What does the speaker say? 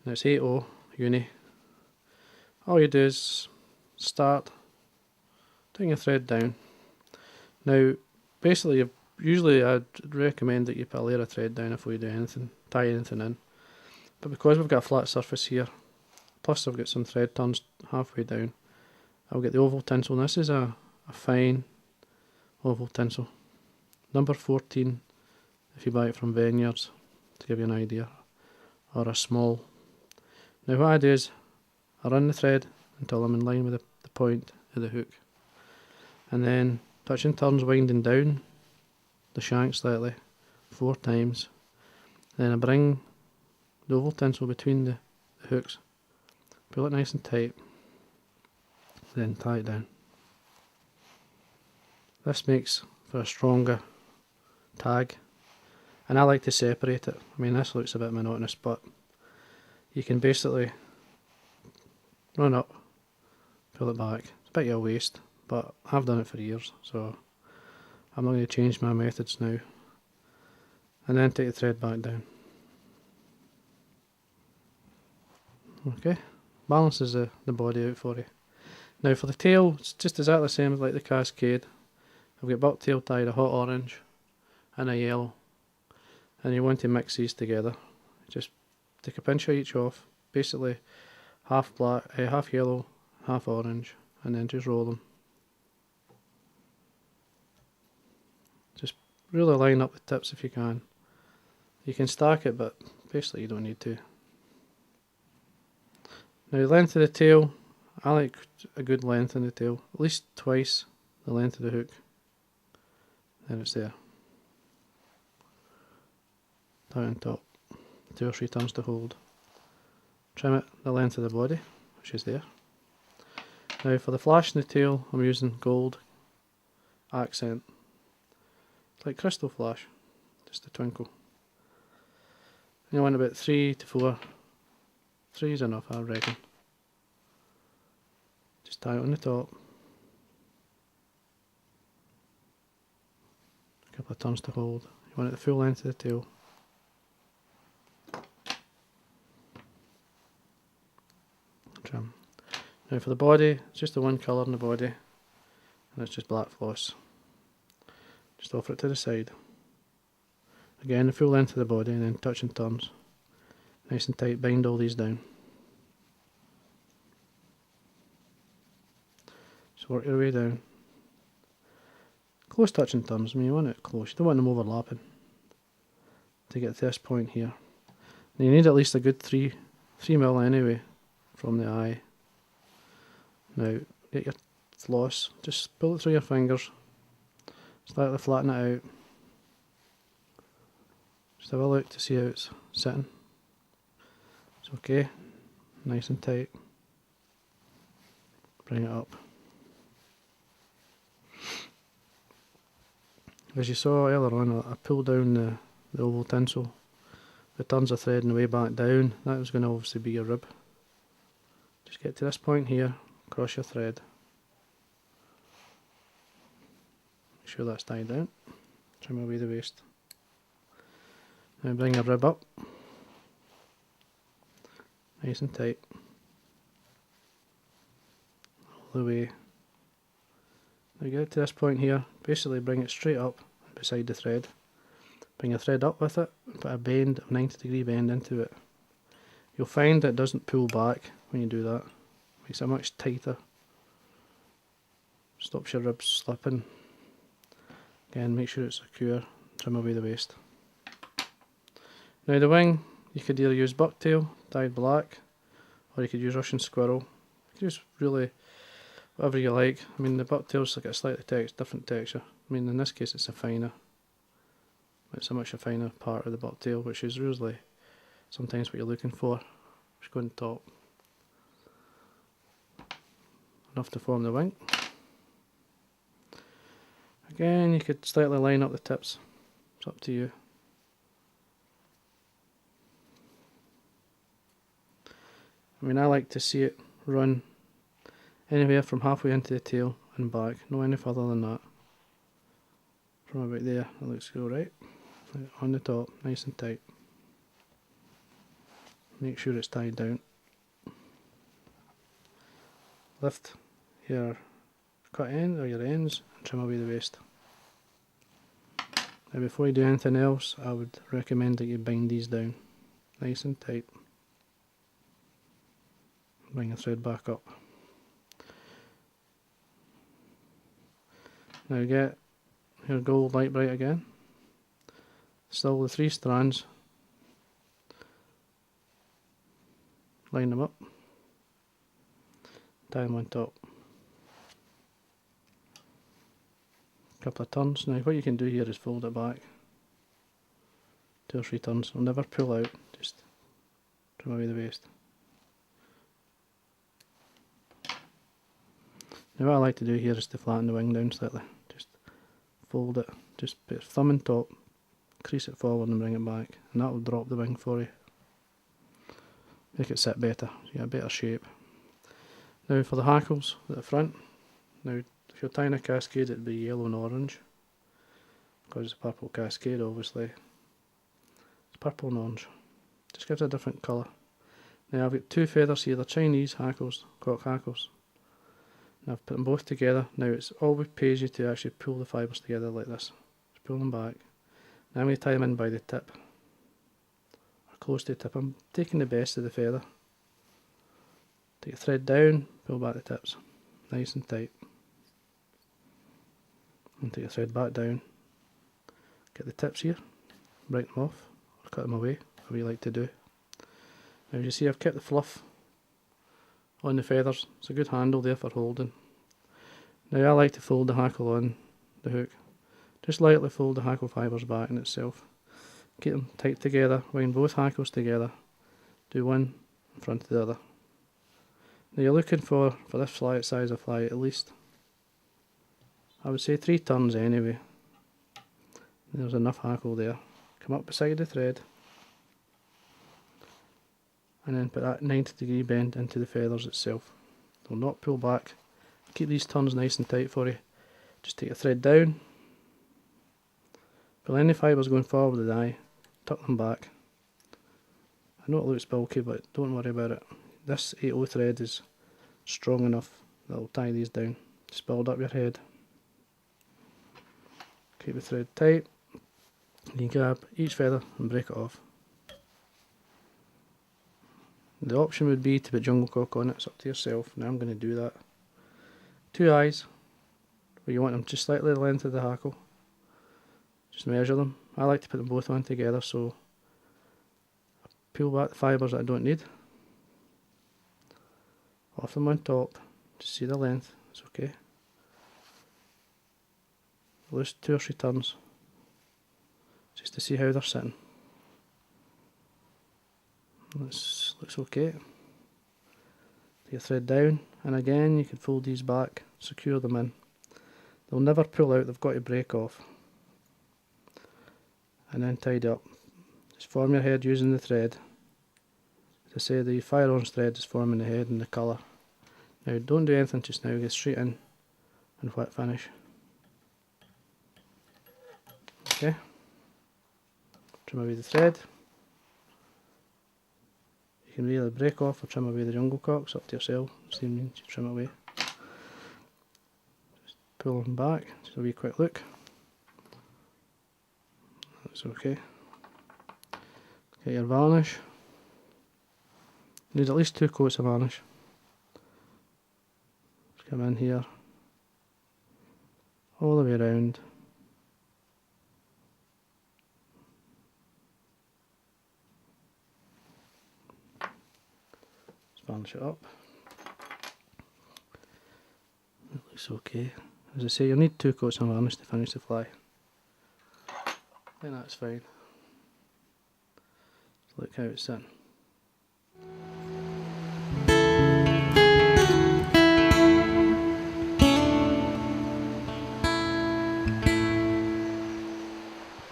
and it's 8/0 uni. All you do is start taking your thread down. Now, basically, usually I'd recommend that you put a layer of thread down before you do anything, tie anything in. But because we've got a flat surface here, plus I've got some thread turns halfway down, I'll get the oval tinsel, and this is a fine oval tinsel. Number 14, if you buy it from Vineyards, to give you an idea, or a small. Now what I do is, I run the thread until I'm in line with the point of the hook, and then touching turns, winding down the shank slightly 4 times. Then I bring the oval tinsel between the hooks, pull it nice and tight, then tie it down. This makes for a stronger tag, and I like to separate it. I mean, this looks a bit monotonous, but you can basically run up, pull it back. It's a bit of a waste, but I've done it for years, so I'm not going to change my methods now. And then take the thread back down. Okay, balances the body out for you. Now for the tail, it's just exactly the same as like the Cascade. I've got bucktail tied a hot orange and a yellow, and you want to mix these together. Just take a pinch of each off, basically half black, half yellow, half orange, and then just roll them. Just really line up the tips if you can. You can stack it, but basically you don't need to. Now the length of the tail, I like a good length in the tail, at least twice the length of the hook. Then it's there. Down on top, 2 or 3 turns to hold. Trim it the length of the body, which is there. Now for the flash in the tail, I'm using gold accent. It's like crystal flash, just a twinkle. You want about 3 to 4. 3 is enough, I reckon. Just tie it on the top. A couple of turns to hold. You want it the full length of the tail. Trim. Now for the body, it's just the one colour in the body, and it's just black floss. Just offer it to the side. Again, the full length of the body, and then touch and turns. Nice and tight, bind all these down. Just work your way down. Close touch and turns, I mean you want it close, you don't want them overlapping. To get to this point here. And you need at least a good 3mm anyway from the eye. Now, get your floss, just pull it through your fingers, slightly flatten it out. Just have a look to see how it's sitting. It's okay, nice and tight. Bring it up. As you saw earlier on, I pulled down the oval tinsel. The turns of thread on the way back down, that was going to obviously be your rib. Just get to this point here, cross your thread. Make sure that's tied down. Trim away the waste. Now bring your rib up. Nice and tight. All the way. Now get to this point here, basically bring it straight up beside the thread. Bring your thread up with it, and put a bend, a 90-degree bend into it. You'll find that it doesn't pull back when you do that. Makes it much tighter. Stops your ribs slipping. Again, make sure it's secure. Trim away the waste. Now the wing, you could either use bucktail, dyed black, or you could use Russian squirrel. You could use really whatever you like. I mean the bucktail's like a slightly different texture. I mean in this case it's a finer. It's a much finer part of the bucktail, which is usually sometimes what you're looking for. Just go on top. Enough to form the wing. Again, you could slightly line up the tips. It's up to you. I mean, I like to see it run anywhere from halfway into the tail and back, no any further than that. From about there, it looks good, right? On the top, nice and tight. make sure it's tied down. Lift your cut end or your ends and trim away the waste. Now before you do anything else, I would recommend that you bind these down nice and tight. Bring the thread back up. Now get your gold light bright again. Still the 3 strands. Line them up. Tie them on top. Couple of turns. Now what you can do here is fold it back 2 or 3 turns. It'll never pull out, just trim away the waste. Now what I like to do here is to flatten the wing down slightly. Just fold it, just put your thumb on top, crease it forward and bring it back, and that will drop the wing for you. Make it sit better, so you get a better shape. Now for the hackles at the front, now if you're tying a Cascade it'd be yellow and orange, because it's a purple Cascade obviously. It's purple and orange, just gives it a different colour. Now I've got 2 feathers here, they're Chinese hackles, cock hackles. Now I've put them both together. Now it's always pays you to actually pull the fibres together like this. Just pull them back. Now I'm going to tie them in by the tip, or close to the tip. I'm taking the best of the feather. Take the thread down, pull back the tips, nice and tight. And take the thread back down. Get the tips here, break them off, or cut them away, whatever you like to do. Now as you see I've kept the fluff on the feathers. It's a good handle there for holding. Now I like to fold the hackle on the hook. Just lightly fold the hackle fibres back in itself. Keep them tight together, wind both hackles together. Do one in front of the other. Now you're looking for this fly, size of fly, at least, I would say 3 turns anyway. There's enough hackle there. Come up beside the thread and then put that 90-degree bend into the feathers itself. They'll not pull back. Keep these turns nice and tight for you. Just take your thread down. Pull any fibres going forward with the eye. Tuck them back. I know it looks bulky, but don't worry about it. This 8/0 thread is strong enough that will tie these down. Just build up your head. Keep the thread tight. You can grab each feather and break it off. The option would be to put jungle cock on it, it's up to yourself. Now I'm going to do that. 2 eyes, where you want them just slightly the length of the hackle. Just measure them. I like to put them both on together, so I peel back the fibres that I don't need. Off them on top, just see the length, it's okay. Loose 2 or 3 turns, just to see how they're sitting. Looks okay. Take your thread down, and again you can fold these back, secure them in. They'll never pull out, they've got to break off. And then tidy up. Just form your head using the thread. As I say, the fire orange thread is forming the head and the colour. Now don't do anything just now, get straight in and wet finish. Okay. Trim away the thread. You can really break off or trim away the jungle cocks, up to yourself. Same means you trim away. Just pull them back, just a wee quick look. That's okay. Get your varnish. Need at least 2 coats of varnish. Just come in here, all the way around. Varnish it up. It looks okay. As I say, you'll need 2 coats of varnish to finish the fly. I think that's fine. Look how it's sitting.